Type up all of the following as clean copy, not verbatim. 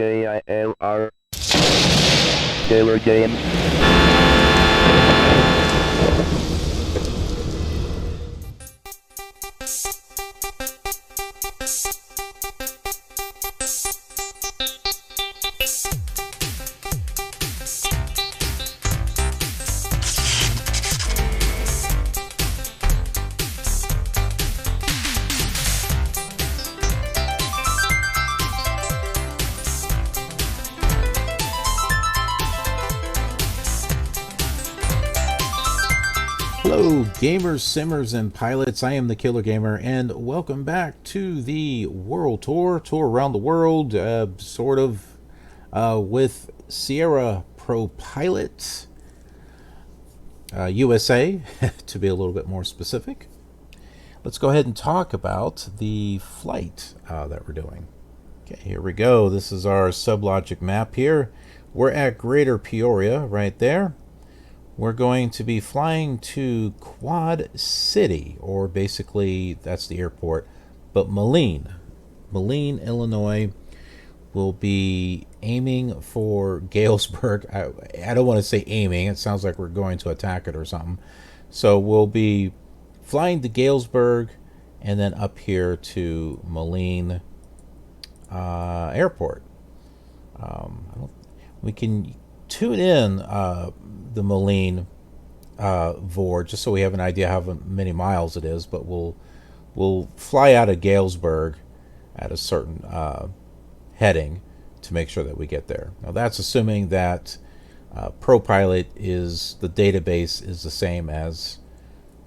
KILR Killer Game. Hello gamers, simmers, and pilots. I am the Killer Gamer, and welcome back to the World Tour around the world, with Sierra Propilot USA, to be a little bit more specific. Let's go ahead and talk about the flight that we're doing. Okay, here we go. This is our SubLogic map here. We're at Greater Peoria, right there. We're going to be flying to Quad City, or basically that's the airport, but Moline, Illinois. We'll be aiming for Galesburg. I don't want to say aiming, it sounds like we're going to attack it or something. So we'll be flying to Galesburg and then up here to Moline Airport. We can tune in the Moline VOR just so we have an idea how many miles it is, but we'll fly out of Galesburg at a certain heading to make sure that we get there. Now that's assuming that propilot is, the database is the same as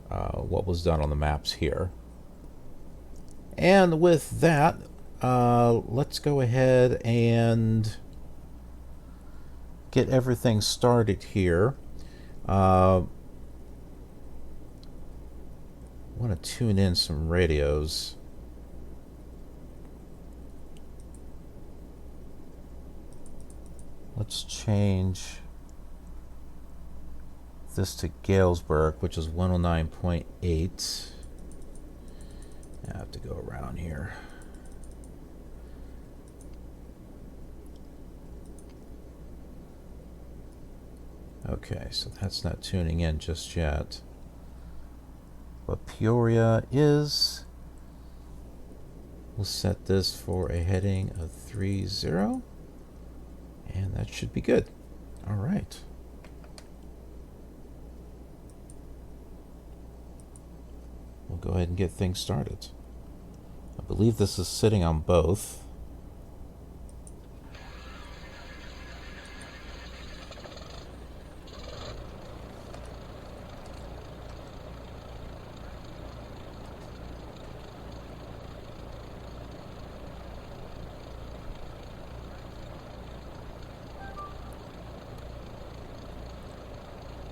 what was done on the maps here. And with that, let's go ahead and get everything started here. Want to tune in some radios. Let's change this to Galesburg, which is 109.8. I have to go around here. Okay, so that's not tuning in just yet. But Peoria is. We'll set this for a heading of 30. And that should be good. All right. We'll go ahead and get things started. I believe this is sitting on both.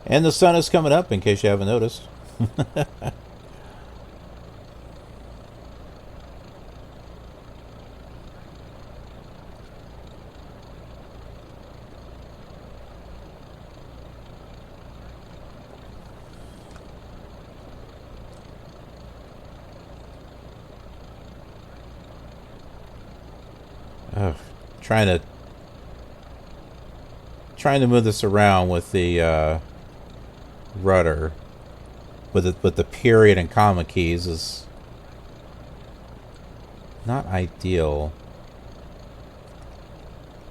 And the sun is coming up, in case you haven't noticed. Trying to move this around with the rudder with the period and comma keys is not ideal.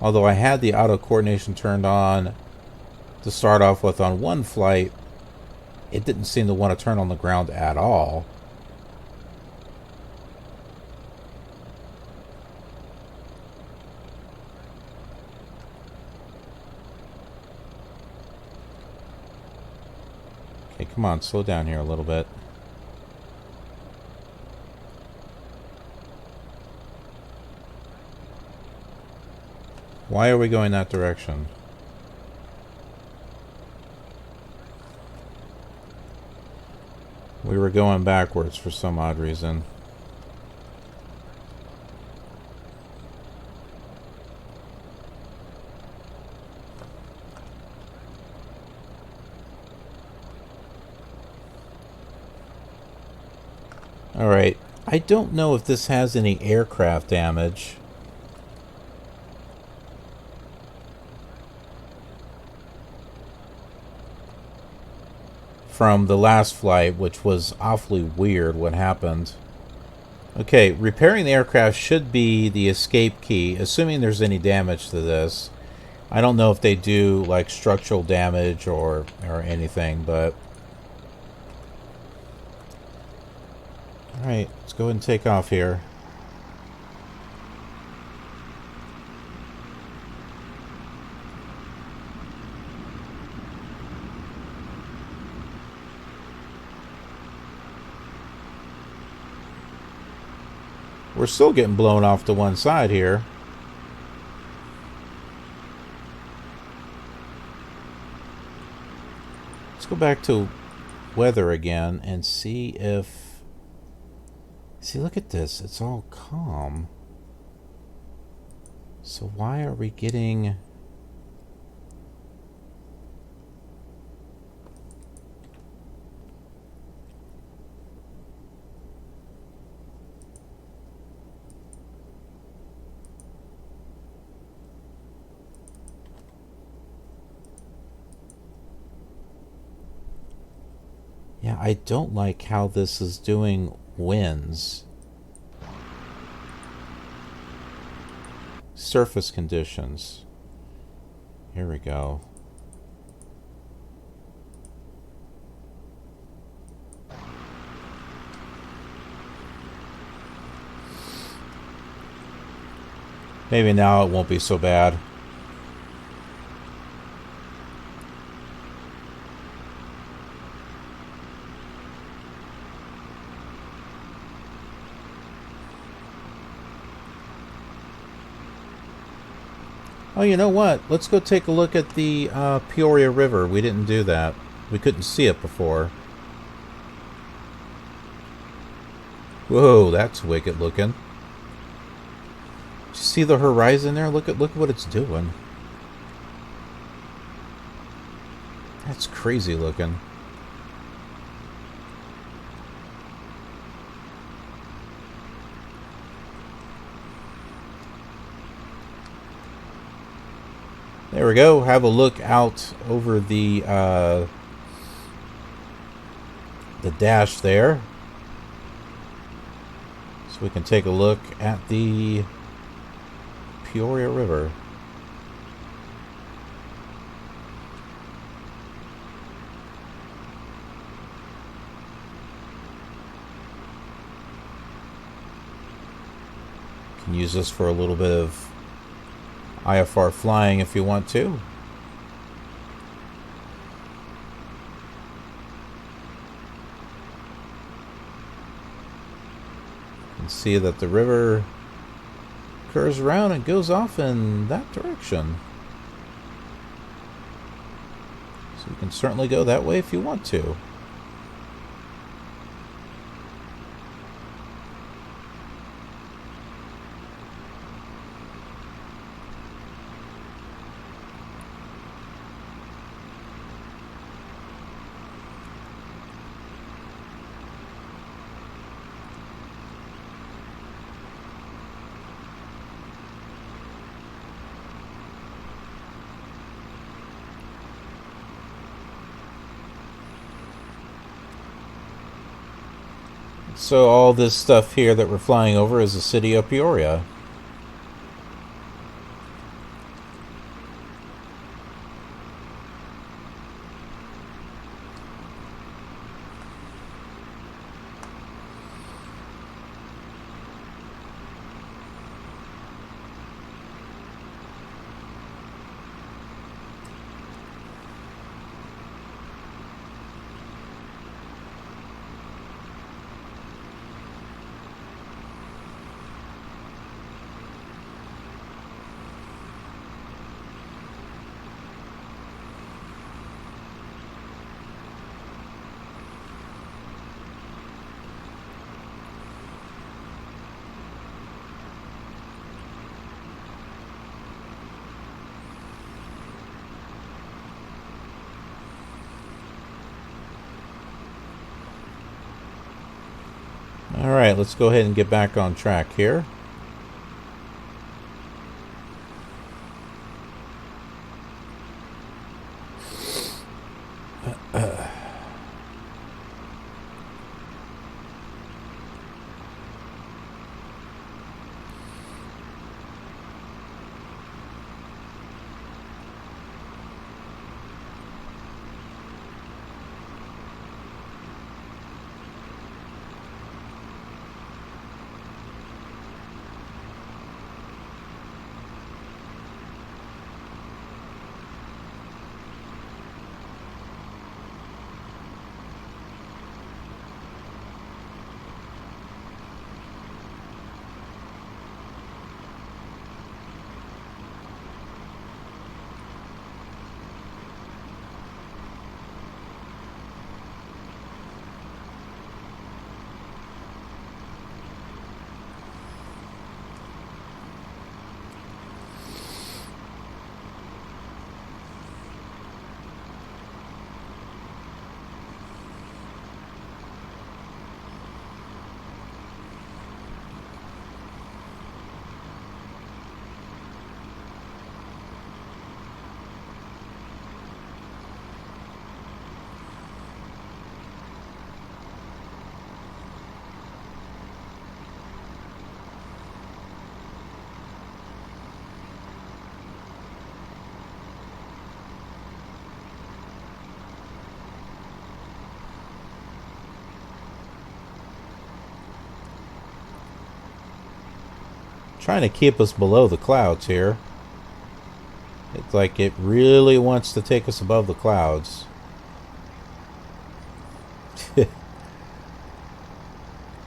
Although I had the auto coordination turned on to start off with on one flight, it didn't seem to want to turn on the ground at all. Come on, slow down here a little bit. Why are we going that direction? We were going backwards for some odd reason. Alright, I don't know if this has any aircraft damage. from the last flight, which was awfully weird what happened. Okay, repairing the aircraft should be the escape key, assuming there's any damage to this. I don't know if they do like structural damage or anything, but alright, let's go ahead and take off here. We're still getting blown off to one side here. Let's go back to weather again and see if... See, look at this. It's all calm. So why are we getting... Yeah, I don't like how this is doing winds. Surface conditions. Here we go. Maybe now it won't be so bad. Oh, you know what? Let's go take a look at the Peoria River. We didn't do that. We couldn't see it before. Whoa, that's wicked looking. Did you see the horizon there? Look at what it's doing. That's crazy looking. There we go. Have a look out over the dash there. So we can take a look at the Peoria River. You can use this for a little bit of IFR flying if you want to. You can see that the river curves around and goes off in that direction. So you can certainly go that way if you want to. So all this stuff here that we're flying over is the city of Peoria. Alright, let's go ahead and get back on track here. Trying to keep us below the clouds here. It's like it really wants to take us above the clouds.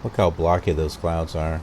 Look how blocky those clouds are.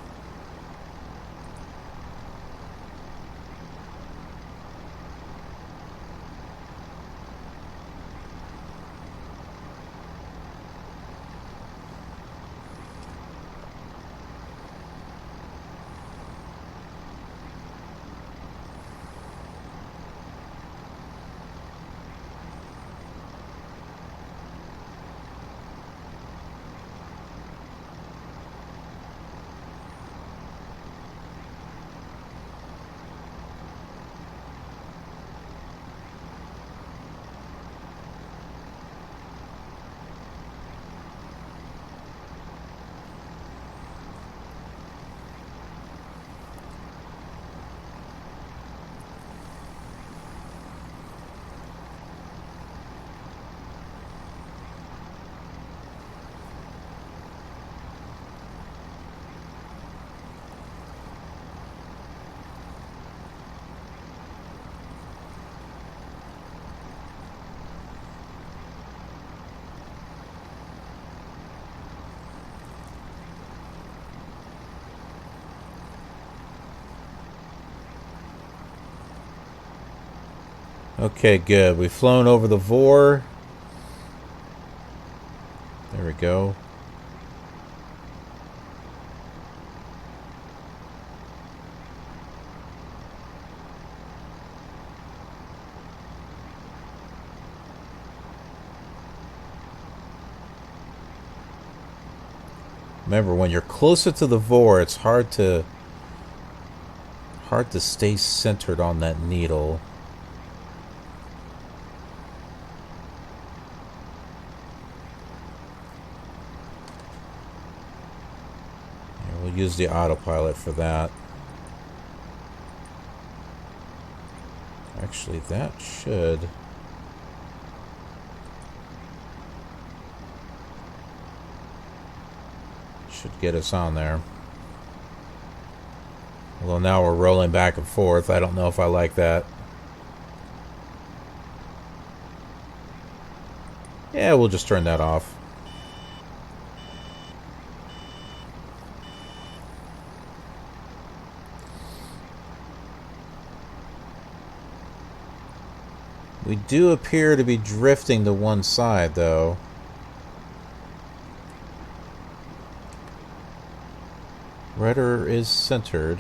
Okay, good. We've flown over the Vor. There we go. Remember, when you're closer to the Vor, it's hard to stay centered on that needle. We'll use the autopilot for that. Actually, that should get us on there. Although now we're rolling back and forth. I don't know if I like that. Yeah, we'll just turn that off. We do appear to be drifting to one side, though. Rudder is centered.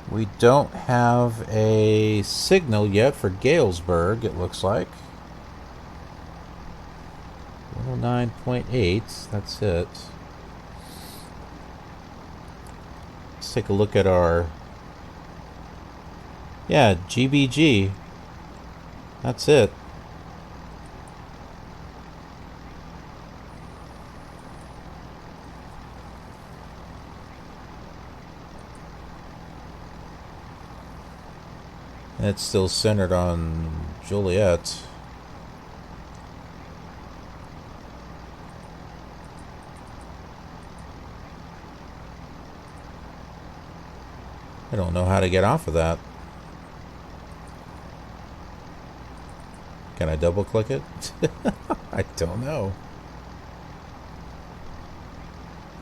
We don't have a signal yet for Galesburg, it looks like. 109.8, that's it. Let's take a look at our... Yeah, GBG. That's it. It's still centered on Juliet. I don't know how to get off of that. Can I double click it? I don't know.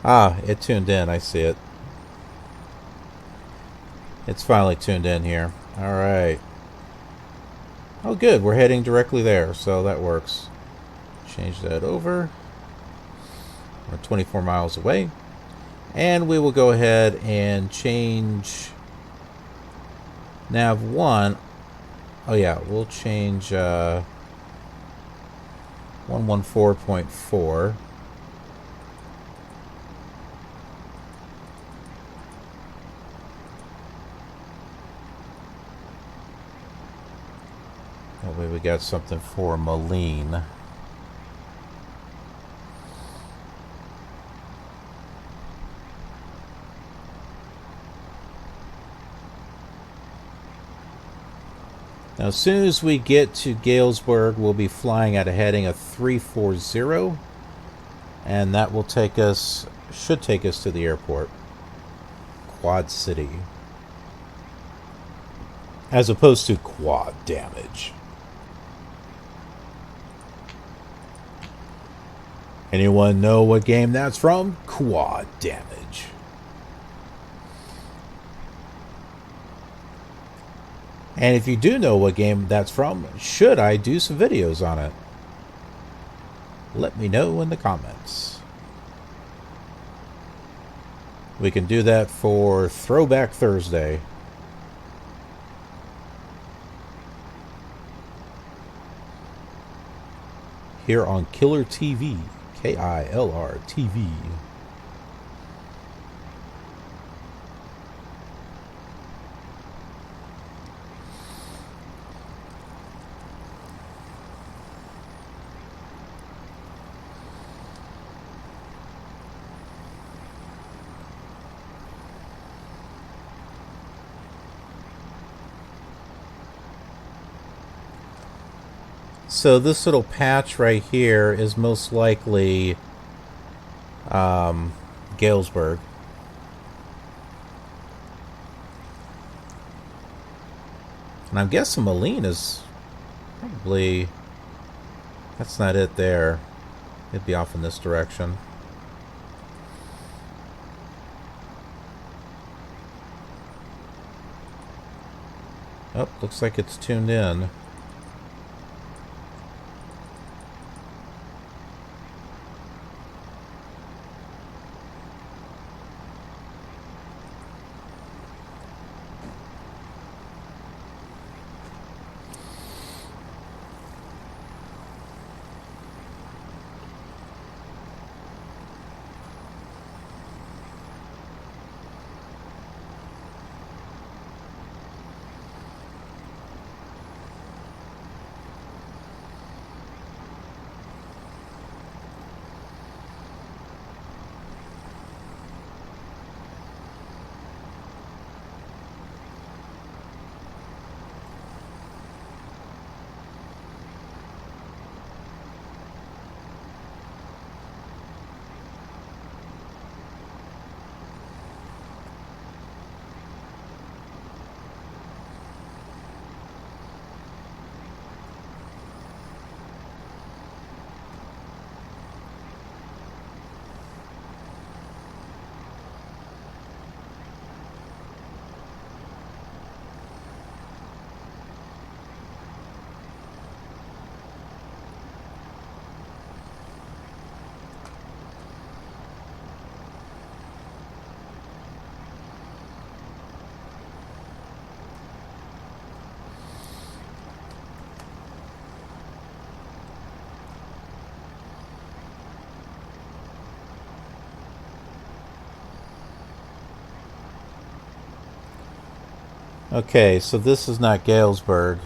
Ah, it tuned in. I see it. It's finally tuned in here. Alright. Oh good, we're heading directly there, so that works. Change that over. We're 24 miles away. And we will go ahead and change nav 1. Oh yeah, we'll change 114.4. That way we got something for Moline. Now, as soon as we get to Galesburg, we'll be flying at a heading of 340, and that will take us, should take us to the airport. Quad City. As opposed to quad damage. Anyone know what game that's from? Quad damage. And if you do know what game that's from, should I do some videos on it? Let me know in the comments. We can do that for Throwback Thursday. Here on KILR TV. KILR TV. So this little patch right here is most likely Galesburg. And I'm guessing Moline is probably... That's not it there. It'd be off in this direction. Oh, looks like it's tuned in. Okay, so this is not Galesburg.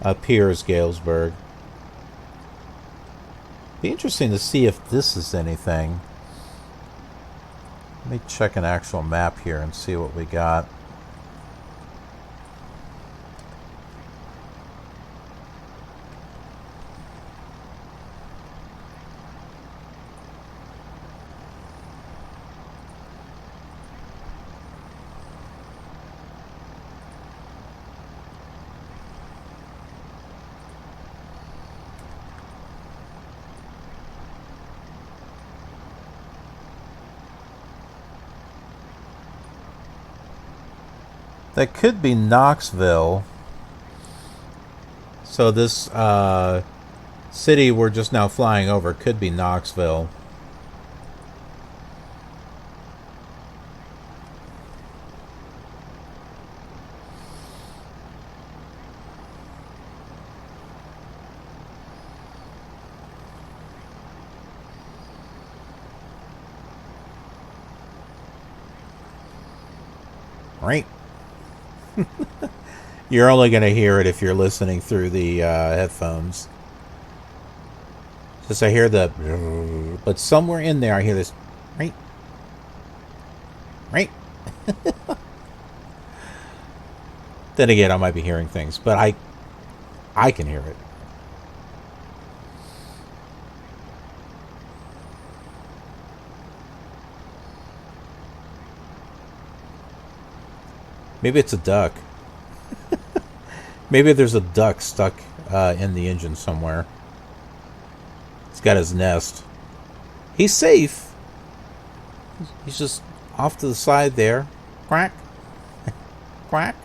Up here is Galesburg. Be interesting to see if this is anything. Let me check an actual map here and see what we got. That could be Knoxville. So this city we're just now flying over could be Knoxville. Right. You're only going to hear it if you're listening through the headphones. Just I hear the... But somewhere in there I hear this... Right. Right. Then again, I might be hearing things, but I can hear it. Maybe it's a duck. Maybe there's a duck stuck in the engine somewhere. He's got his nest. He's safe. He's just off to the side there. Quack. Quack.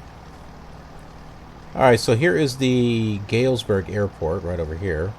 Alright, so here is the Galesburg Airport right over here.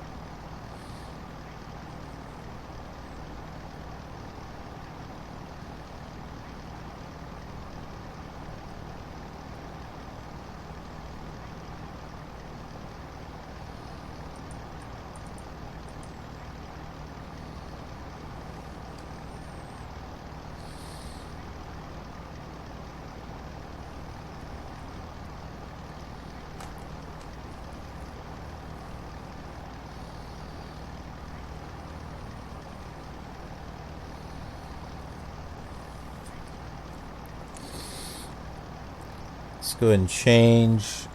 Let's go ahead and change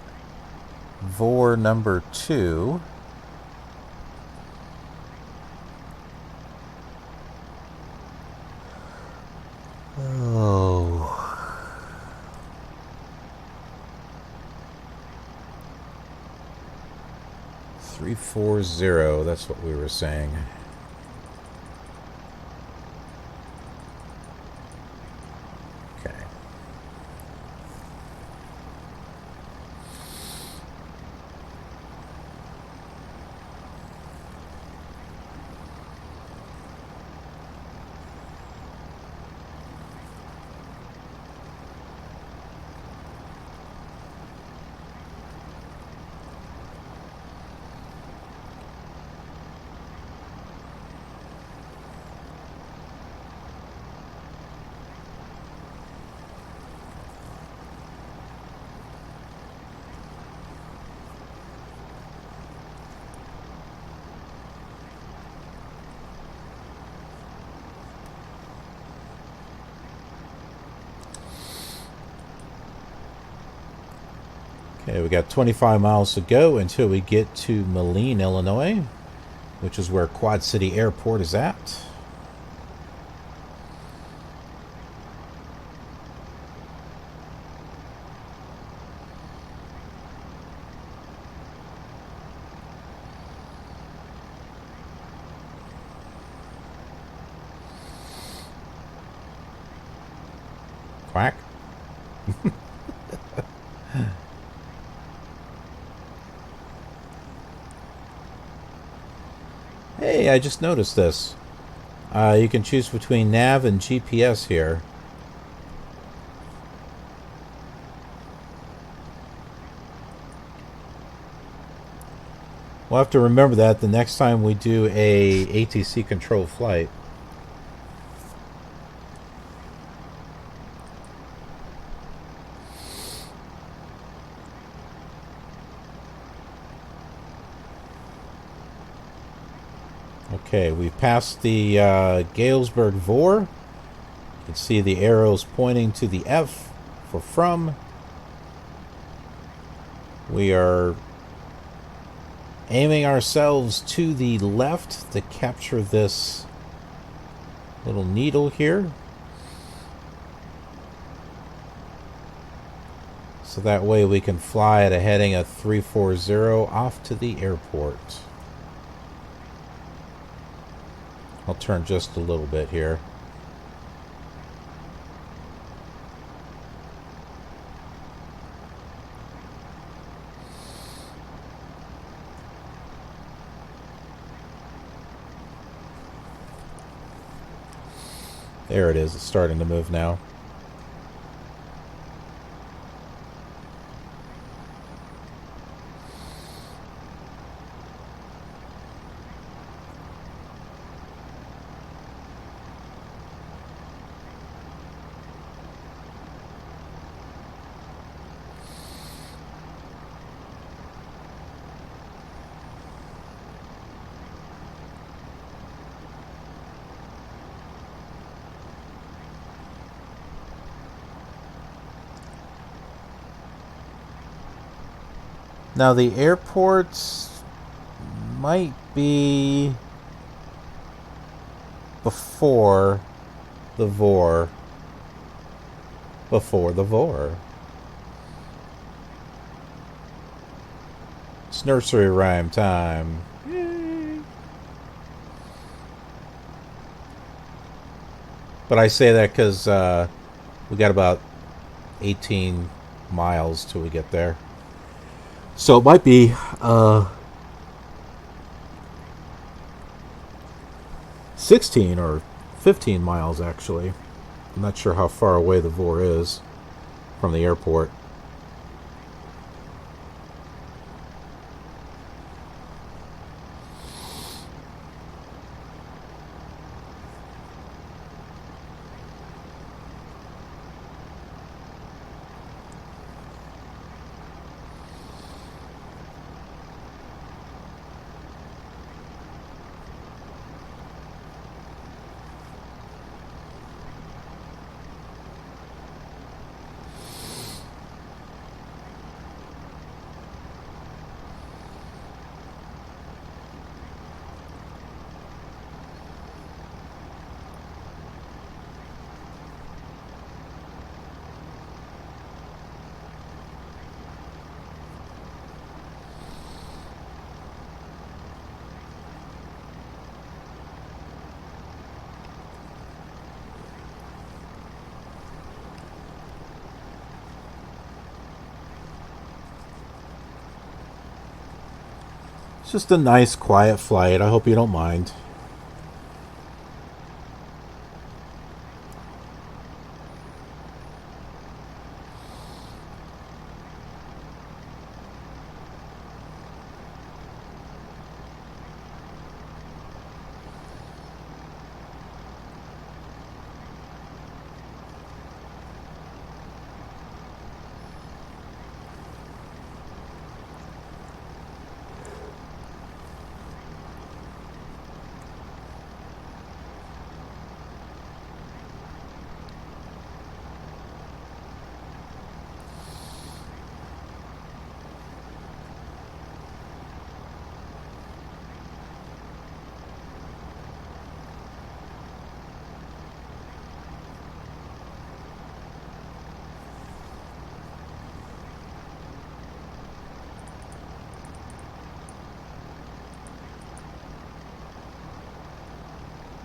VOR number 2. Oh. 340, that's what we were saying. Okay, we got 25 miles to go until we get to Moline, Illinois, which is where Quad City Airport is at. Quack. Hey, I just noticed this. You can choose between nav and GPS here. We'll have to remember that the next time we do a ATC control flight. Okay, we've passed the Galesburg VOR. You can see the arrows pointing to the F for from. We are aiming ourselves to the left to capture this little needle here. So that way we can fly at a heading of 340 off to the airport. I'll turn just a little bit here. There it is. It's starting to move now. Now the airports might be before the vor. Before the vor. It's nursery rhyme time. Yay. But I say that because we got about 18 miles till we get there. So it might be 16 or 15 miles actually. I'm not sure how far away the vor is from the airport. It's just a nice, quiet flight. I hope you don't mind.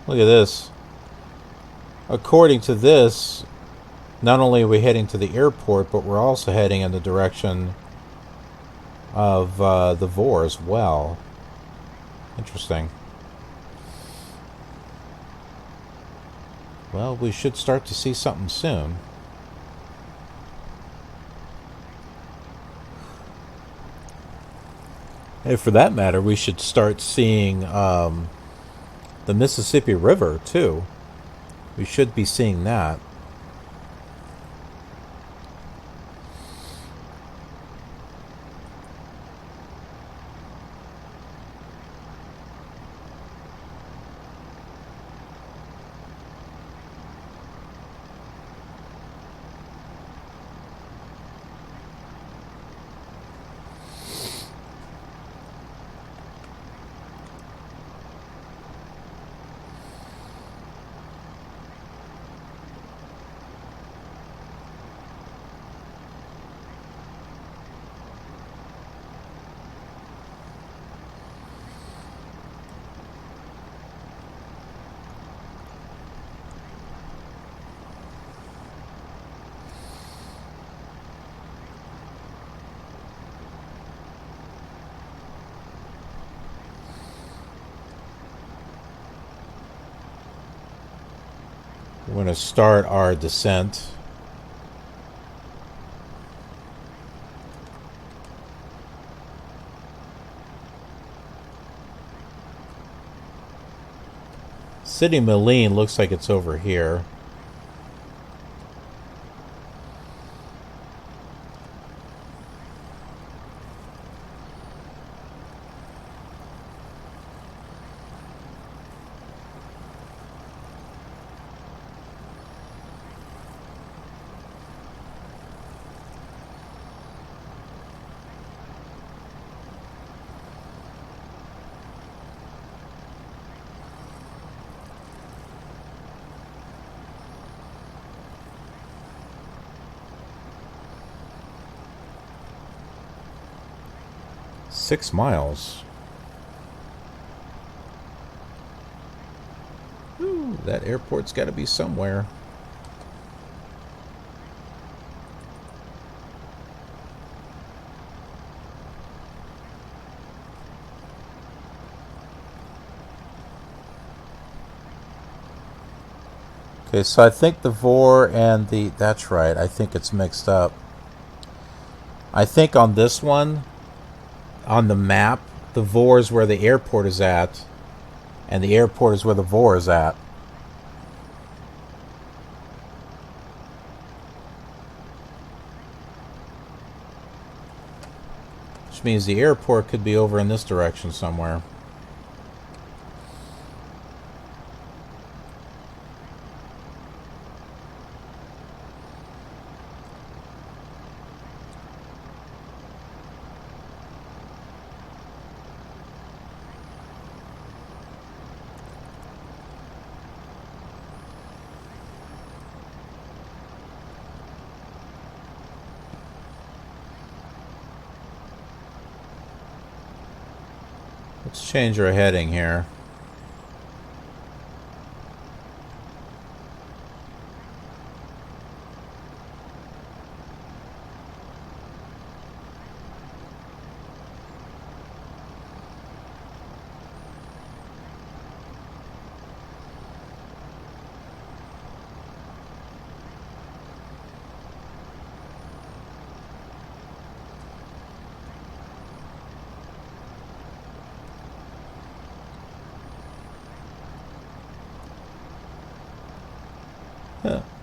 Look at this. According to this, not only are we heading to the airport, but we're also heading in the direction of the vor as well. Interesting. Well, we should start to see something soon. And for that matter, we should start seeing the Mississippi River, too. We should be seeing that. We're going to start our descent. City Moline looks like it's over here. 6 miles. Ooh, that airport's got to be somewhere. Okay, so I think the VOR and the... That's right, I think it's mixed up. I think on this one, on the map, the VOR is where the airport is at, and the airport is where the VOR is at. Which means the airport could be over in this direction somewhere. Let's change our heading here.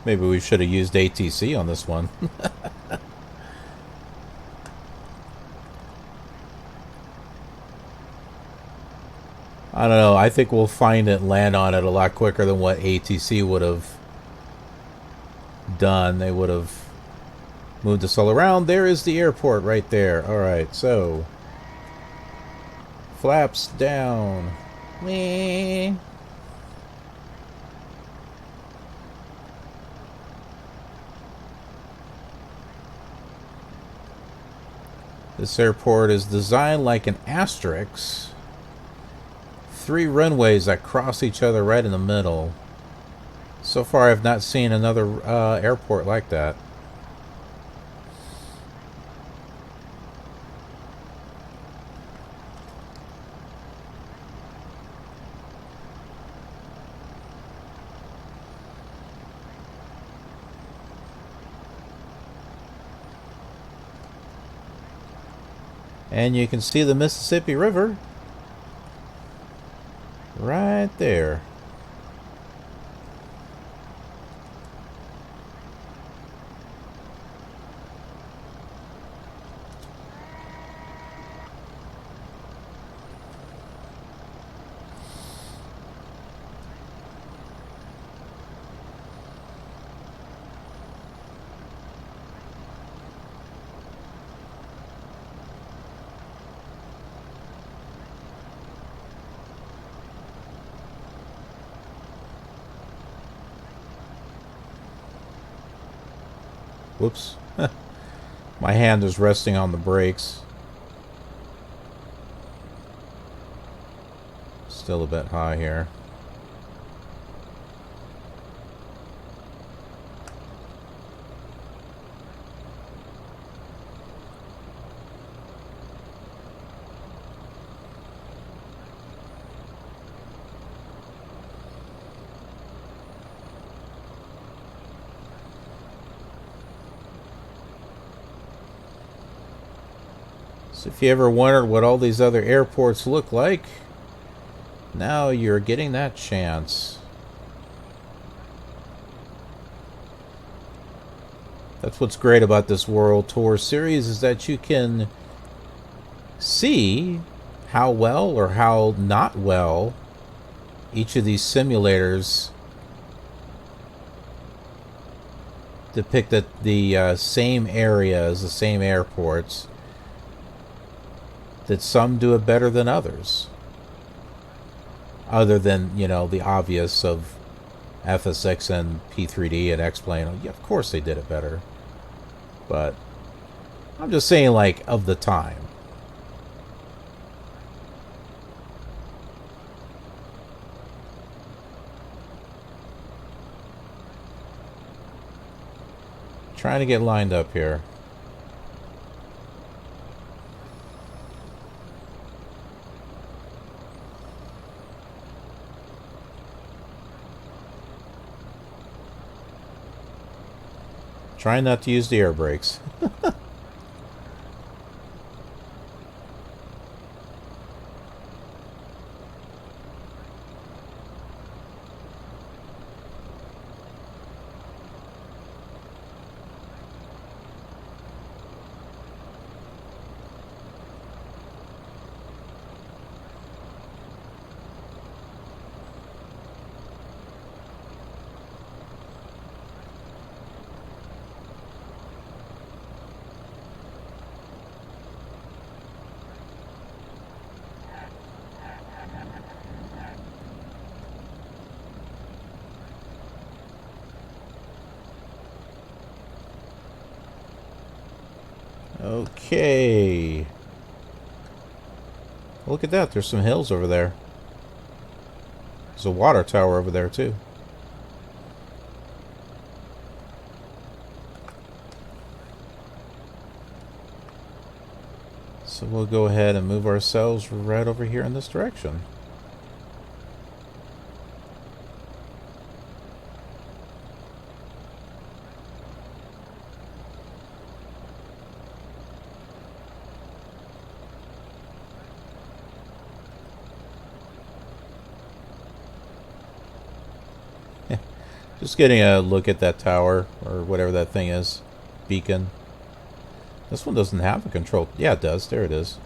Maybe we should have used ATC on this one. I don't know. I think we'll find it and land on it a lot quicker than what ATC would have done. They would have moved us all around. There is the airport right there. Alright, so flaps down. Whee! This airport is designed like an asterisk. 3 runways that cross each other right in the middle. So far I've not seen another airport like that. And you can see the Mississippi River right there. Whoops. My hand is resting on the brakes. Still a bit high here. So if you ever wondered what all these other airports look like, now you're getting that chance. That's what's great about this World Tour series, is that you can see how well or how not well each of these simulators depict the same areas, the same airports, that some do it better than others. Other than, you know, the obvious of FSX and P3D and X-Plane. Yeah, of course they did it better. But I'm just saying, like, of the time. Trying to get lined up here. Trying not to use the air brakes. Okay. Look at that. There's some hills over there. There's a water tower over there, too. So we'll go ahead and move ourselves right over here in this direction. Just getting a look at that tower, or whatever that thing is. Beacon. This one doesn't have a control. Yeah, it does. There it is.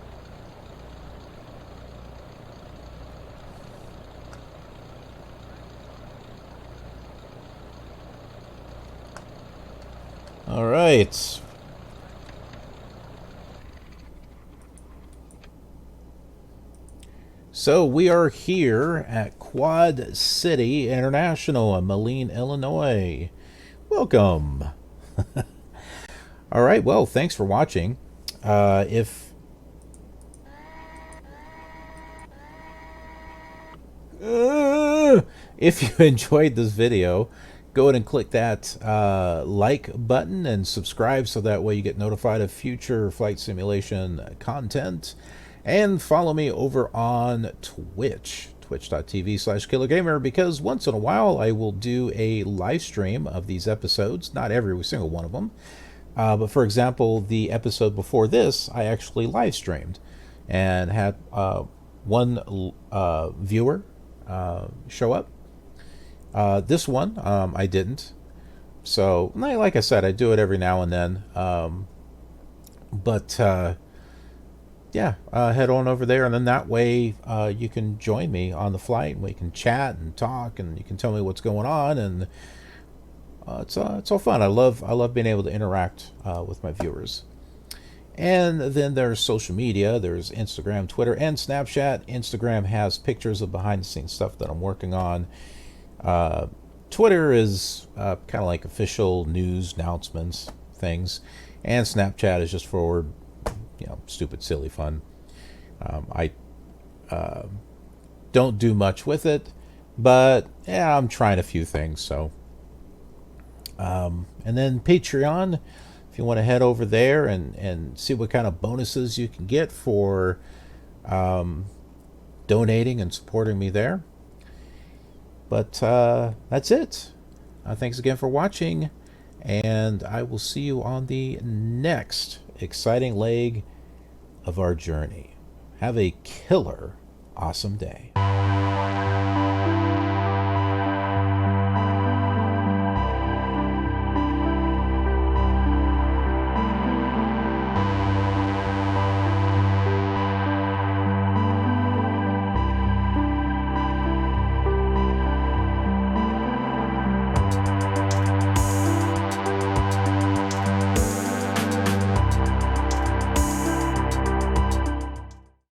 All right. So we are here at Quad City International in Moline, Illinois. Welcome. All right, well, thanks for watching. If you enjoyed this video, go ahead and click that like button and subscribe so that way you get notified of future flight simulation content. And follow me over on Twitch, twitch.tv/KillerGamer, because once in a while I will do a live stream of these episodes, not every single one of them. But for example, the episode before this, I actually live streamed and had one viewer show up. This one, I didn't. So, like I said, I do it every now and then. Yeah, head on over there, and then that way you can join me on the flight, and we can chat and talk, and you can tell me what's going on, and it's all fun. I love being able to interact with my viewers. And then there's social media. There's Instagram, Twitter, and Snapchat. Instagram has pictures of behind-the-scenes stuff that I'm working on. Twitter is kind of like official news announcements, things, and Snapchat is just for stupid, silly fun. I don't do much with it, but yeah, I'm trying a few things. So, and then Patreon, if you want to head over there and see what kind of bonuses you can get for donating and supporting me there. But that's it. Thanks again for watching, and I will see you on the next exciting leg of our journey. Have a killer awesome day.